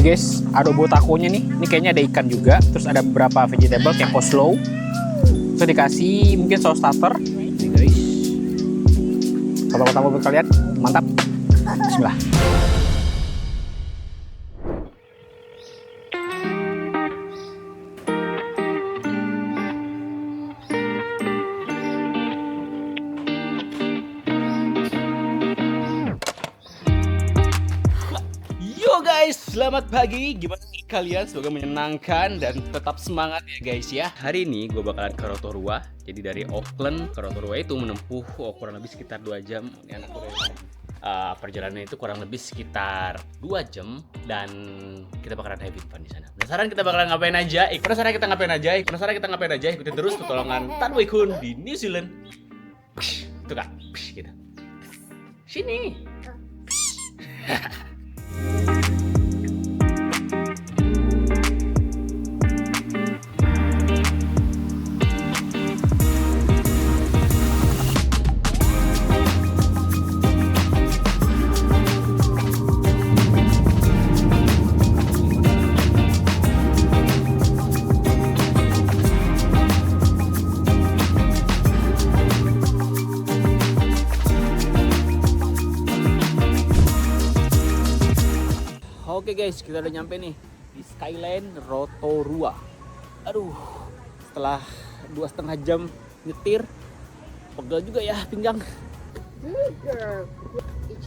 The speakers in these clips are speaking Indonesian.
guys, adobo takonya nih. Ini kayaknya ada ikan juga. Terus ada beberapa vegetable kayak coleslaw. Terus dikasih mungkin saus starter. Nih guys. Pertama-tama buat kalian, mantap. Bismillah. Yo guys, selamat pagi. Gimana nih kalian? Semoga menyenangkan dan tetap semangat ya guys ya. Hari ini gue bakalan ke Rotorua. Jadi dari Auckland ke Rotorua itu menempuh kurang lebih sekitar 2 jam. Ini anak gue perjalanan itu kurang lebih sekitar 2 jam. Dan kita bakalan having fun di sana. Penasaran kita bakalan ngapain aja? Penasaran kita ngapain aja? Ikutin terus petualangan Tan Boy Kun di New Zealand. Tuh kak, gitu. Sini. Oke guys, kita udah nyampe nih di Skyline Rotorua. Aduh, setelah 2,5 jam nyetir, pegel juga ya pinggang.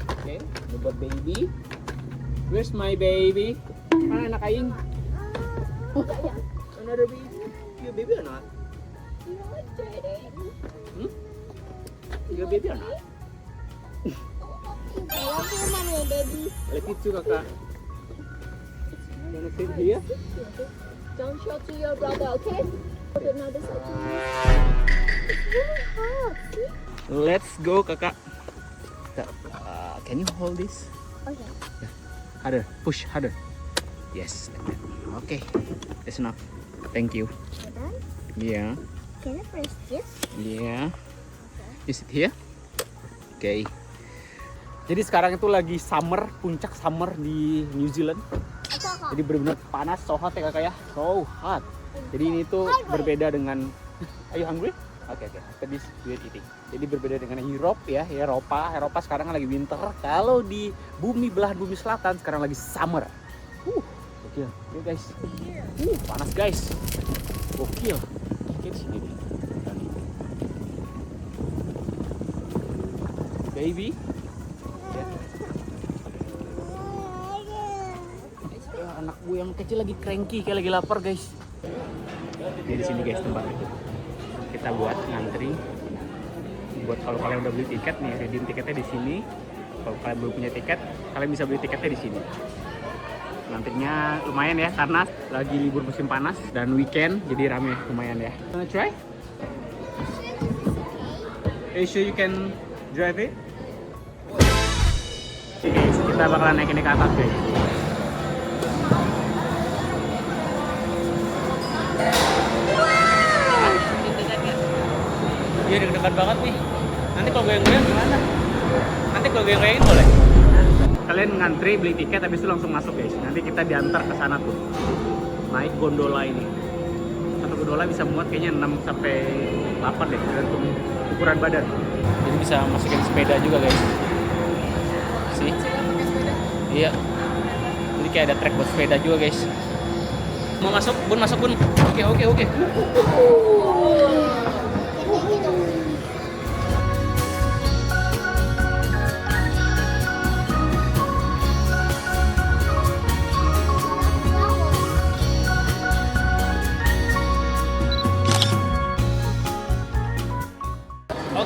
Oke, buat baby. Where's my baby? Mana anak aing? Oh, another baby. You baby or not? You baby or not? Let it to kakak. Wanna sit here? Don't show to your brother, okay? Put another side to me. It's really hot. See? Let's go kakak. Can you hold this? Okay. Harder, push harder. Yes, like that. Okay, that's enough. Thank you. You're done? Yeah, Can I press this? yeah. You sit here. Okay. Jadi sekarang itu lagi summer, puncak summer di New Zealand. Jadi benar-benar panas, so hot ya kakak ya, so hot. Jadi ini tuh berbeda dengan, are you hungry? Oke. After this we are eating. Jadi berbeda dengan Europe ya, Eropa sekarang kan lagi winter. Kalau di belahan bumi selatan sekarang lagi summer. Gokil, yuk guys. Panas guys, gokil. Oke, sini nih. Baby. Anak gue yang kecil lagi cranky, kayak lagi lapar guys. Di sini guys tempat itu. Kita buat ngantri. Buat kalau kalian udah beli tiket nih, redeem tiketnya di sini. Kalau kalian belum punya tiket, kalian bisa beli tiketnya di sini. Ngantrinya lumayan ya, karena lagi libur musim panas dan weekend, jadi rame lumayan ya. Wanna try? Are you sure you can drive it? Oke guys, kita bakalan naik ini ke atas guys. Iya deg-degan banget nih. Nanti kalau goyang-goyang gimana? Nanti kalau goyang-goyangin boleh? Kalian ngantri beli tiket habis itu langsung masuk guys. Nanti kita diantar ke sana tuh. Naik gondola ini. Satu gondola bisa muat kayaknya 6 sampai 8 deh, tergantung ukuran badan. Jadi bisa masukin sepeda juga guys. Sih? Iya. Jadi kayak ada trek buat sepeda juga guys. Mau masuk? Bun, masuk Bun. Oke.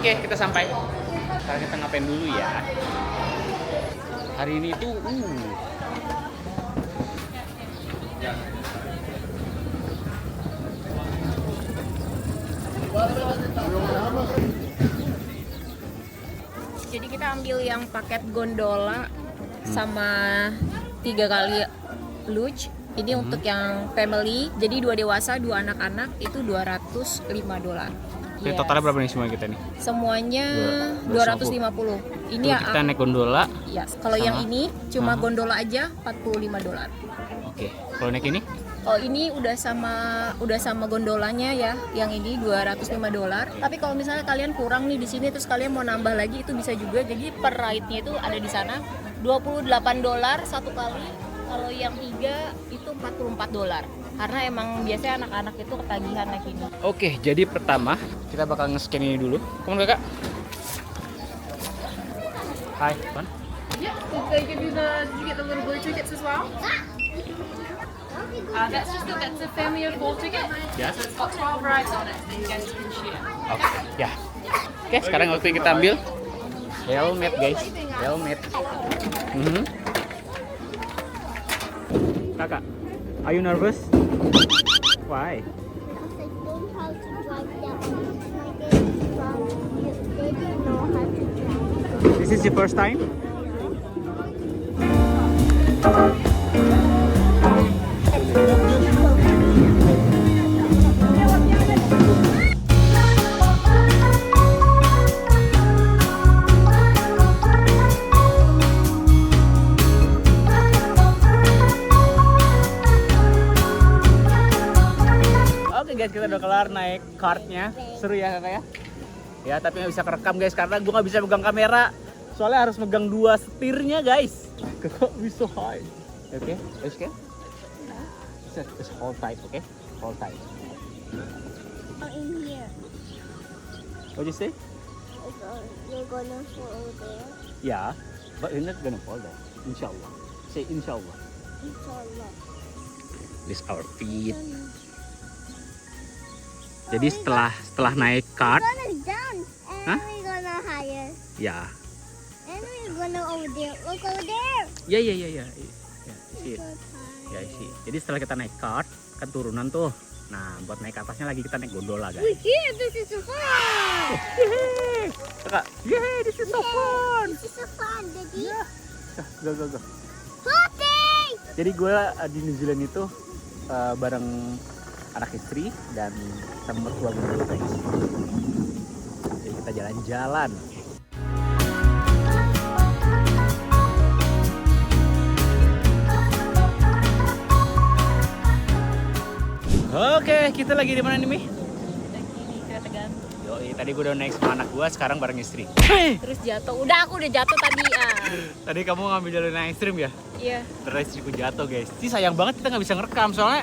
Oke, kita sampai. Sekarang kita ngapain dulu ya? Hari ini tuh Jadi kita ambil yang paket gondola sama 3 kali luge. Ini untuk yang family, jadi 2 dewasa, 2 anak-anak itu $205. Jadi Yes. totalnya berapa nih semua kita nih? Semuanya 250. 250. Ini Tuh, ya. kita naik gondola. Yes. Kalau yang Sama. ini cuma Aha. gondola aja $45. Oke. Kalau naik ini? Kalau ini udah sama gondolanya ya, yang ini $205. Tapi kalau misalnya kalian kurang nih di sini terus kalian mau nambah lagi itu bisa juga. Jadi per ride-nya itu ada di sana $28 satu kali. Kalau yang 3 itu $44. Karena emang biasanya anak-anak itu ketagihan naik ini. Oke, jadi pertama kita bakal nge-scan ini dulu. Come on, Kakak. Hai, Pan. Yeah, did they give you did you get the little blue tickets as well? That's a family of 4 ticket. Ya. It's got 12 rides on it, so you guys can share. Oke, ya. Oke, sekarang waktu kita ambil helmet, guys. Helmet. Kakak, are you nervous? Why? Because I don't know how to drive that one. My daddy's from they don't know how to drive. This is your first time? Oke guys, kita udah kelar naik kartnya. Seru ya kakak ya? Ya tapi nggak bisa kerekam guys karena gue nggak bisa pegang kamera. Soalnya harus megang 2 setirnya guys. Kakak bisa high. Oke, oke. Just hold tight, okay? Hold tight. Oh, in here. What you say? You're gonna fall there. Yeah, but you're not gonna fall down. Inshallah. Say inshallah. Inshallah. This our feet. Jadi setelah naik kart, We're gonna dance and Huh? we're gonna higher. ya, And we're gonna over there. Look over there. ya, ya, see. So Ya, see. Jadi setelah kita naik kart, kan turunan tuh. Nah, buat naik ke atasnya lagi kita naik gondola guys. We're here. This is so fun. Yeay, kakak, yeay, this is so fun. This is so fun, Daddy. Go. Putih. Jadi gue di New Zealand itu bareng anak istri dan sama mertua gue dulu guys. Jadi kita jalan-jalan. Oke, kita lagi di mana nih, Mi? Lagi di kereta gantung. Yoi, tadi gue udah naik sama anak gue, sekarang bareng istri. Terus jatuh. Aku udah jatuh tadi. Tadi kamu ngambil jalur yang ekstrim ya? Iya. Terus istriku jatuh guys. Ini sayang banget kita nggak bisa ngerekam soalnya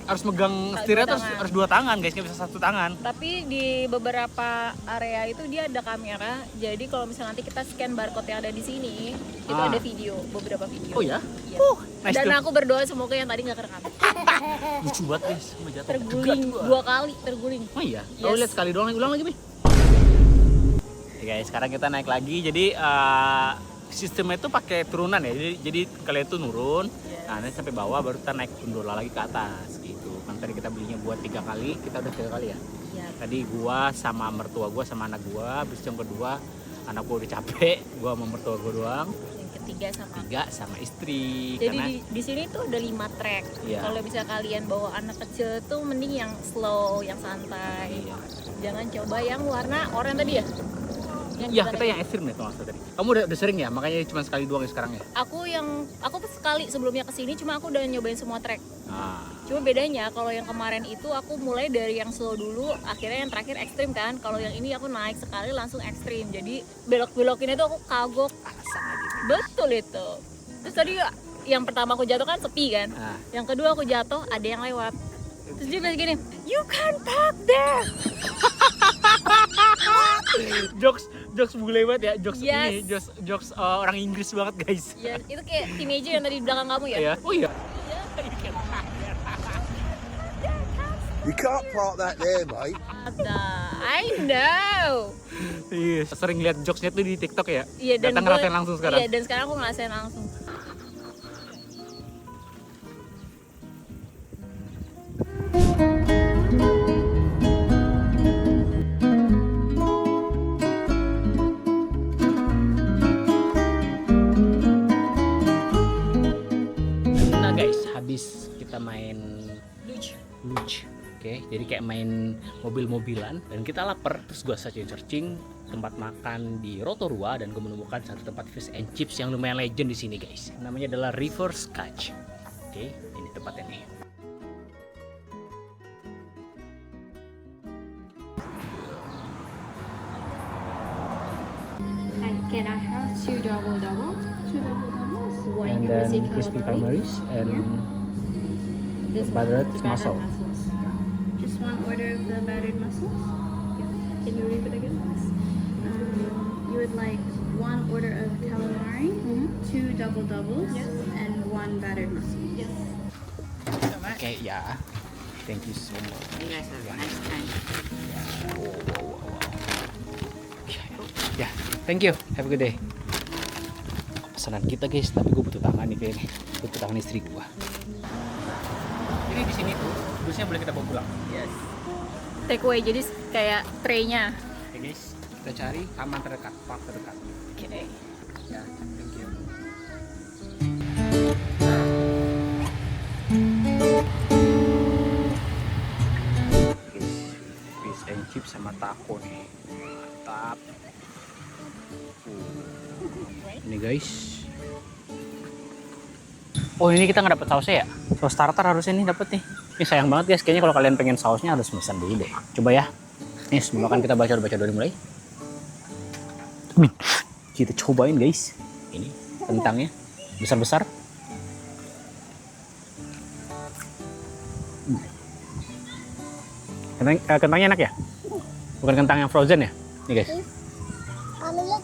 harus megang setirnya tuh harus 2 tangan guys, nggak bisa 1 tangan. Tapi di beberapa area itu dia ada kamera. Jadi kalau misalnya nanti kita scan barcode yang ada di sini, itu ada video, beberapa video. Oh ya? Iya. Nice Dan tuh. aku berdoa semoga yang tadi nggak kerekam. Lucu banget guys, sama jatuh. Terguling Gegat gua. 2 kali, terguling. Oh iya? Yes. Oh lihat sekali doang, ulang lagi Mi. Oke guys, sekarang kita naik lagi. Jadi sistemnya itu pakai turunan ya. Jadi kalian tuh nurun, nah nanti sampai bawah baru kita naik gondola lagi ke atas gitu. Kan tadi kita belinya buat 3 kali, kita udah 3 kali ya. Iya. Tadi gua sama mertua gua sama anak gua, habis yang kedua anak gua udah capek, gua sama mertua gua doang. Yang ketiga sama. 3 sama istri. Jadi karena di sini tuh ada 5 track. Iya. Kalau bisa kalian bawa anak kecil tuh mending yang slow, yang santai. Iya. Jangan coba yang warna oranye tadi ya. Iya, kita yang ekstrim nih Thomas tadi. Kamu udah sering ya, makanya cuma sekali doang ya sekarang ya. Aku sekali sebelumnya kesini cuma aku udah nyobain semua track. Nah, Cuma bedanya kalau yang kemarin itu aku mulai dari yang slow dulu, akhirnya yang terakhir ekstrim kan. Kalau yang ini aku naik sekali langsung ekstrim. Jadi belok-belokinnya tuh aku kagok. alasan aja. Betul itu. Terus tadi yang pertama aku jatuh kan sepi kan. Nah, Yang kedua aku jatuh ada yang lewat. Terus dia bilang gini, "You can't park there." jokes bule banget ya, jokes Yes. ini, jokes orang Inggris banget guys. Ya, itu kayak teenager yang tadi di belakang kamu ya. Ya. Oh iya. You can't park that there, mate. I know. Iya, sering lihat jokesnya tuh di TikTok ya. Iya, dan Datang ngerasain langsung sekarang. Iya, dan sekarang aku ngerasain langsung. Nah guys, habis kita main luge, Oke, jadi kayak main mobil-mobilan dan kita lapar, terus gue searching tempat makan di Rotorua dan gue menemukan satu tempat fish and chips yang lumayan legend di sini guys. Namanya adalah River Scotch. Oke, ini tempatnya nih. Can I have 2 double-double? 2 double-doubles? One And then crispy calamaris and This battered one, the mussel. mussels. Just one order of the battered mussels. Can you repeat again, please? You would like one order of calamari, 2 double-doubles, and 1 battered mussel. Yes. Oke, ya. Thank you so much. You guys have a nice time. Wow. Ya, thank you. Have a good day. Pesanan kita guys, tapi gue butuh tangan nih kayaknya. Butuh tangan istri gue. Jadi di sini tuh, busnya boleh kita bawa pulang. Yes. Take away, jadi kayak tray-nya. Oke guys, kita cari taman terdekat, park terdekat. Oke. Ya, thank you. Guys, fish and chips sama taco nih. Mantap. Ini guys. Oh, ini kita nggak dapet sausnya ya? Saus tartar harusnya nih dapet nih. Ini sayang banget guys, kayaknya kalau kalian pengen sausnya harus pesan dulu deh. Coba ya. Nih, sebelum makan kita baca dari mulai. Kita cobain guys. Ini kentangnya besar-besar. Kentangnya enak ya? Bukan kentang yang frozen ya? Nih guys. Mommy, look.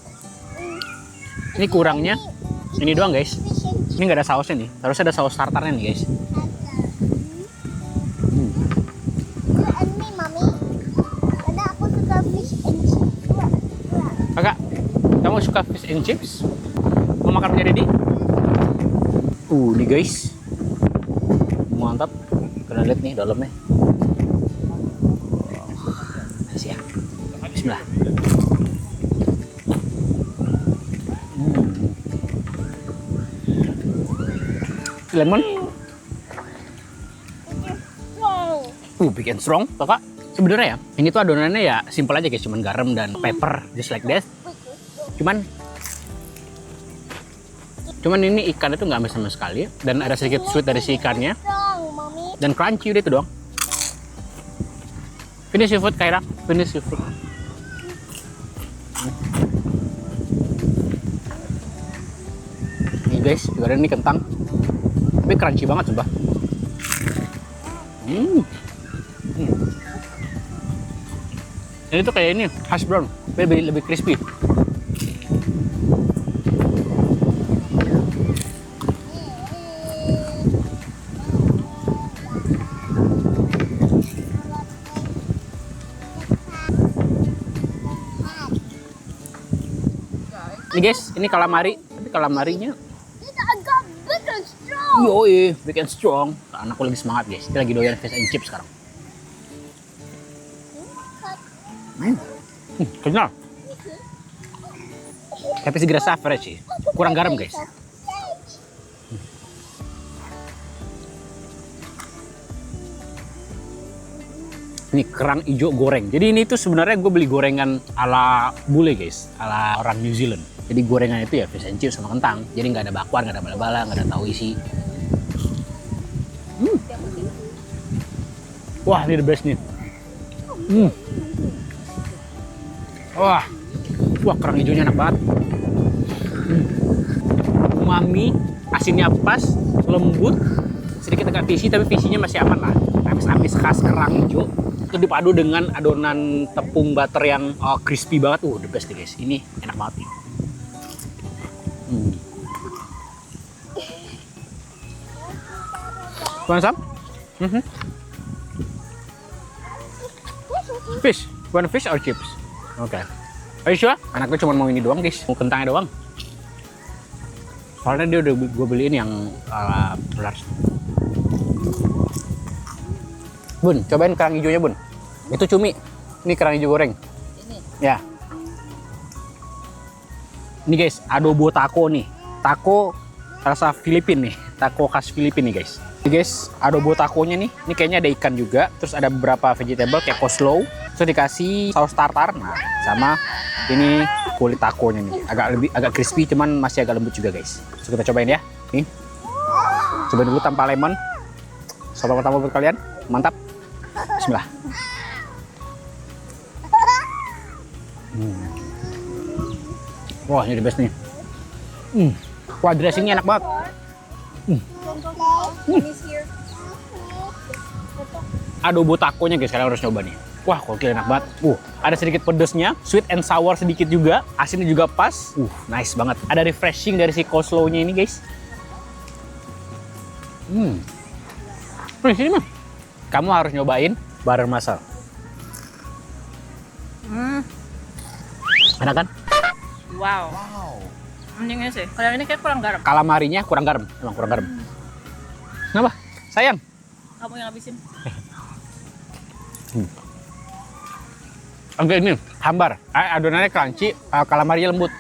Ini kurangnya ini doang guys. Fish and chips. Ini nggak ada sausnya nih. Harusnya ada saus tartarnya nih guys. You and me, Mommy. Karena aku suka fish and chips. Kakak, kamu suka fish and chips? Mau makan punya Dedi? Nih guys. Mantap. Kalian lihat nih dalamnya. Nice ya. Bismillah. Lemon. Big and strong, kakak. Sebenarnya ya, ini tuh adonannya ya simpel aja guys, cuman garam dan pepper, just like that. Cuman ini ikan itu nggak amis sama sekali, dan ada sedikit sweet dari si ikannya, Strong, Mommy. dan crunchy udah itu doang. Finish your food, Kaira. Finish your food. Nih guys, juga ada nih kentang. Tapi crunchy banget coba. Ini tuh kayak ini, hash brown, lebih crispy. Ini guys, ini calamari, tapi calamarinya This agak big and strong. yoi, big and strong. Anakku lagi semangat guys, dia lagi doyan fish and chips sekarang. Kenyal. Tapi segera average sih, kurang garam guys. Ini kerang hijau goreng. Jadi ini tuh sebenarnya gue beli gorengan ala bule guys, ala orang New Zealand. Jadi gorengan itu ya fish and chips sama kentang. Jadi nggak ada bakwan, nggak ada bala-bala, nggak ada tahu isi. Wah, ini the best nih. Wah, kerang hijaunya enak banget. Umami, asinnya pas, lembut, sedikit agak fishy tapi fishy-nya masih aman lah. Amis-amis khas kerang hijau. Itu dipadu dengan adonan tepung butter yang crispy banget. The best nih guys. Ini enak banget nih. Want some? Fish? Want fish or chips? Oke. Are you sure? Anaknya cuma mau ini doang guys. Mau kentangnya doang. Soalnya dia udah gue beliin yang large. Bun, cobain kerang hijaunya bun. Itu cumi. Ini kerang hijau goreng. Ini. Ya. Ini guys, adobo taco nih. Taco rasa Filipin nih. Taco khas Filipin nih guys. Ini guys, adobo takonya nih. Ini kayaknya ada ikan juga. Terus ada beberapa vegetable kayak coleslaw. Terus dikasih saus tartar. Nah, sama ini kulit takonya nih. Agak crispy, cuman masih agak lembut juga guys. Terus kita cobain ya. Nih. Cobain dulu tanpa lemon. Coba pertama buat kalian. Mantap. Bismillah. Wah, ini the best nih. Wah, dressingnya enak banget. Adobo takonya guys, kalian harus coba nih. Wah, gokil enak banget. Ada sedikit pedesnya, sweet and sour sedikit juga, asinnya juga pas. Nice banget. Ada refreshing dari si coleslaw-nya ini guys. Sini mah. Kamu harus nyobain butter masala. Enak kan? Wow. Mendingnya sih. Kalau ini kayak kurang garam. Kalamarinya kurang garam, emang kurang garam. Kenapa? Sayang. Kamu yang habisin. Oke, ini hambar. Adonannya crunchy, kalamarinya lembut.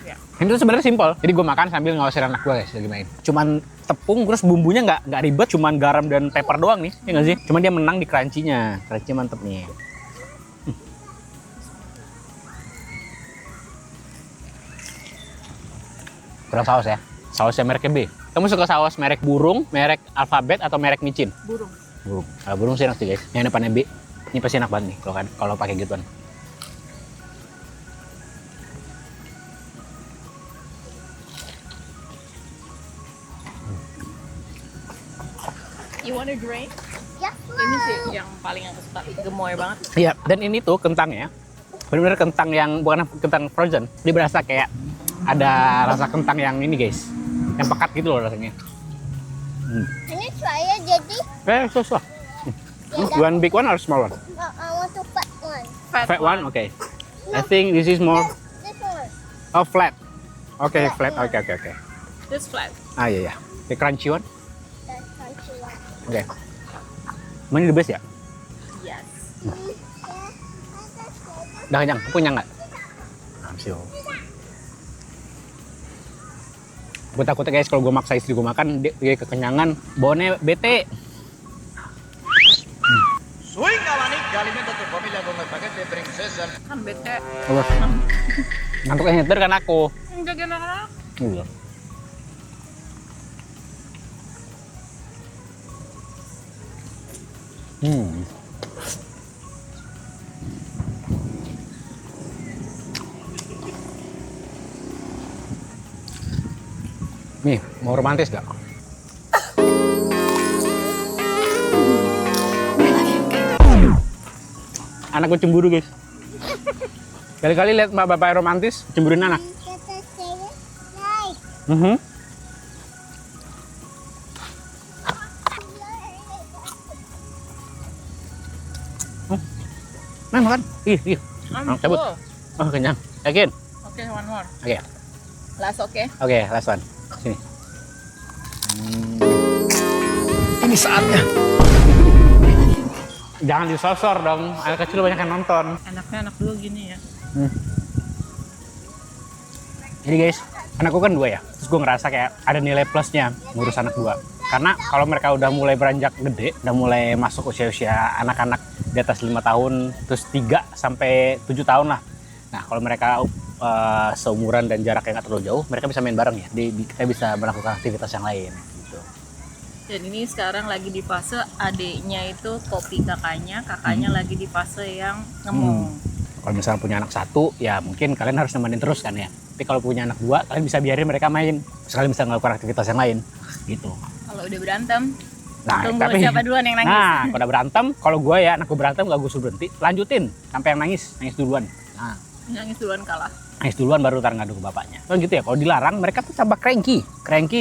Ya. Ini tuh sebenarnya simpel. Jadi gue makan sambil ngawasin anak gue guys lagi main. Cuman tepung, terus bumbunya nggak ribet, cuman garam dan pepper doang nih, ya nggak sih? Cuman dia menang di crunchy-nya. Crunchy mantep nih. Kurang saus ya. Sausnya mereknya B. Kamu suka saus merek burung, merek alfabet, atau merek micin? Burung. Burung. Kalau burung sih enak sih guys. Yang depannya B. Ini pasti enak banget nih kalau pakai gituan. You want a drink? Yes, Ini sih yang paling aku suka. Gemoy banget. Iya, dan ini tuh kentangnya benar-benar kentang yang bukan kentang frozen. Dia berasa kayak ada rasa kentang yang ini guys, yang pekat gitu loh rasanya. Can you try it, Daddy? So. You want big one or small one? No, I want the fat one. Fat one, okay. I think this is more This one. flat. Okay, Flat, flat. yeah. Okay. This flat. Iya. The crunchy one. That's crunchy one. Oke. Ini the best ya? Yes. Udah kenyang? Punya nggak? Siap. Gue takutnya guys kalau gue maksa istri gue makan, dia kekenyangan, bawaannya bete. Swing abanico, alimenta tu familia con el paquete princesa. Kan bete. Apa? Ngantuk yang nyetir kan aku. Enggak gimana? Iya. Nih, mau romantis gak? Anak gue cemburu guys. Kali-kali lihat mbak bapak romantis, cemburuin anak. Nah, makan. Ih. Cabut. Oh, kenyang. Yakin? Oke, one more. Oke. Last oke. Oke, last one. Sini. Ini saatnya. Jangan disosor dong. Anak kecil banyak yang nonton. Enaknya anak dulu gini ya. Jadi guys, anakku kan 2 ya. Terus gue ngerasa kayak ada nilai plusnya ngurus anak 2. Karena kalau mereka udah mulai beranjak gede, udah mulai masuk usia-usia anak-anak di atas 5 tahun, terus 3 sampai 7 tahun lah. Nah, kalau mereka seumuran dan jaraknya nggak terlalu jauh, mereka bisa main bareng ya. Kita bisa melakukan aktivitas yang lain. Gitu. Dan ini sekarang lagi di fase adiknya itu kopi kakaknya lagi di fase yang ngomong. Kalau misalnya punya anak 1, ya mungkin kalian harus nemenin terus kan ya. Tapi kalau punya anak 2, kalian bisa biarin mereka main. Sekali bisa melakukan aktivitas yang lain. Gitu. Kalau udah berantem, Nah, tunggu siapa duluan yang nangis. Nah, kalau udah berantem, kalau gue ya anak gue berantem gak gue suruh berhenti, lanjutin sampai yang nangis duluan. Nah, Nangis duluan kalah. nangis duluan baru ntar ngadu ke bapaknya. Kalau gitu ya, kalau dilarang mereka tuh tambah cranky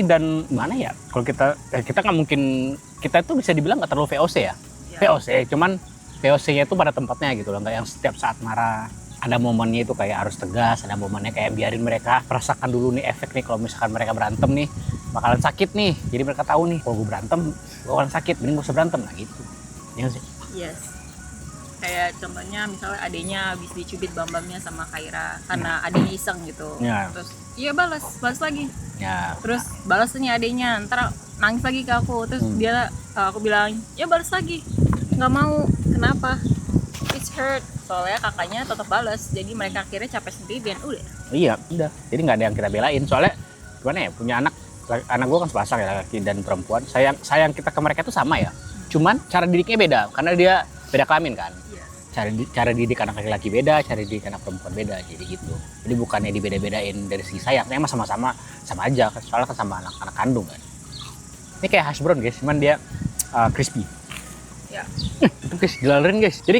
dan gimana ya? Kalau kita nggak mungkin, kita tuh bisa dibilang nggak terlalu VOC ya. VOC, cuman VOC-nya itu pada tempatnya gitu loh, nggak yang setiap saat marah. Ada momennya itu kayak harus tegas, ada momennya kayak biarin mereka merasakan dulu nih efek nih kalau misalkan mereka berantem nih bakalan sakit nih. Jadi mereka tahu nih kalau gue berantem gue bakalan sakit, mending gue usah berantem. Nah gitu. Ya sih. Yes. Kayak contohnya misalnya adiknya habis dicubit bambamnya sama Kaira karena adiknya iseng gitu. Ya. Terus Iya balas lagi. Ya. Terus balas nih adenya, ntar nangis lagi ke aku. Terus aku bilang, ya balas lagi. Nggak mau, kenapa? It's hurt. Soalnya kakaknya tetap balas, jadi mereka akhirnya capek sendiri dan udah. Iya, udah. Jadi nggak ada yang kita belain. Soalnya gimana ya, punya anak gue kan sepasang ya, laki dan perempuan. Sayang kita ke mereka tuh sama ya. Cuman cara didiknya beda, karena dia beda kelamin kan. Cara didik anak laki-laki beda, cara didik anak perempuan beda, jadi gitu. Jadi bukannya dibeda-bedain dari segi sayang, emang sama-sama sama aja, soalnya kan sama anak-anak kandung kan. Ini kayak hash brown guys, cuman dia crispy. Ya. Itu guys, dilalerin guys. Jadi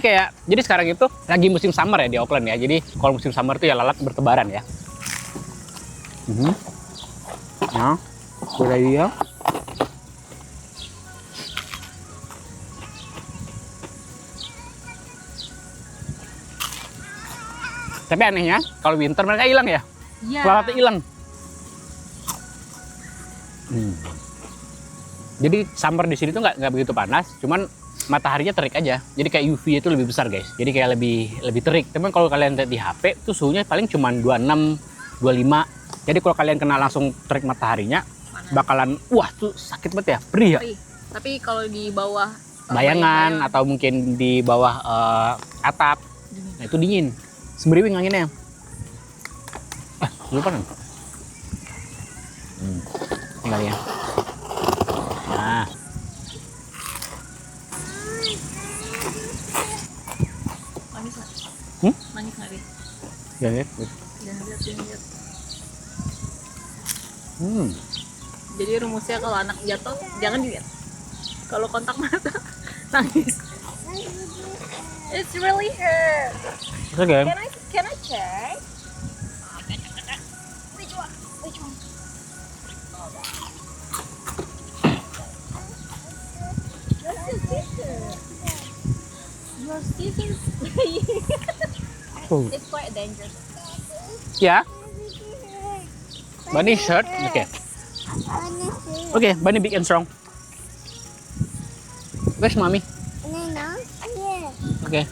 sekarang itu lagi musim summer ya di Auckland ya. Jadi kalau musim summer tuh ya lalat bertebaran ya. Nah, udah dia. Tapi anehnya kalau winter mereka hilang ya. Iya. Lalatnya hilang. Jadi summer di sini tuh nggak begitu panas, cuman mataharinya terik aja. Jadi kayak UV itu lebih besar guys. Jadi kayak lebih terik. Tapi kalau kalian lihat di HP tuh suhunya paling cuma 26, 25. Jadi kalau kalian kena langsung terik mataharinya, bakalan wah tuh sakit banget ya, perih ya. Tapi kalau di bawah bayangan atau mungkin di bawah atap, nah itu dingin. Sembriwing anginnya. Lupa nih. Tinggal ya. Nah. Manis nggak? Manis nggak deh? Jangan lihat. Jangan lihat. Jadi rumusnya kalau anak jatuh jangan dilihat. Kalau kontak mata nangis. It's really hurt. Okay. Can I check? Which one? Your scissors. It's quite dangerous. Ya. Bunny shirt. Okay. Okay, Bunny big and strong. Where's mommy? Okay.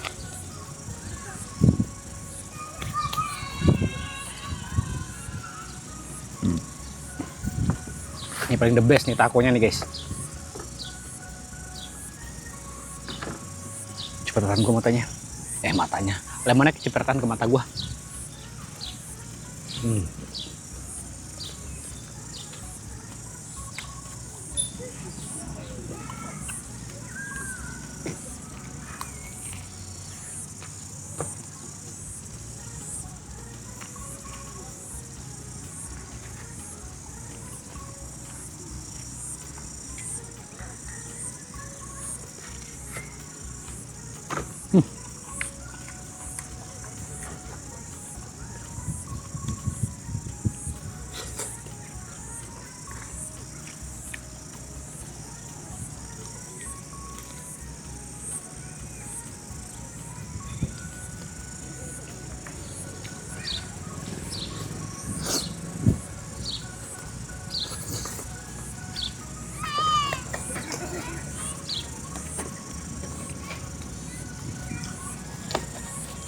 Ini paling the best nih takonya nih guys. Cipratan gua matanya. Matanya. Lemonnya kecipratan ke mata gua.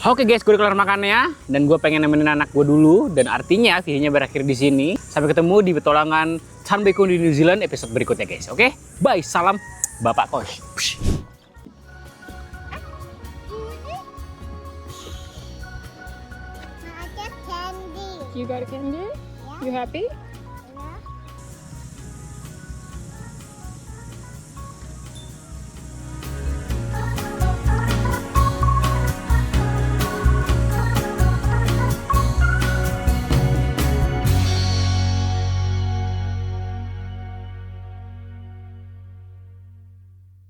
Oke guys, gue udah kelar makannya dan gue pengen nemenin anak gue dulu dan artinya videonya berakhir di sini. Sampai ketemu di petualangan Tan Beko di New Zealand episode berikutnya guys. Oke, bye, salam Bapak Kos. I got candy. You got a candy? You happy?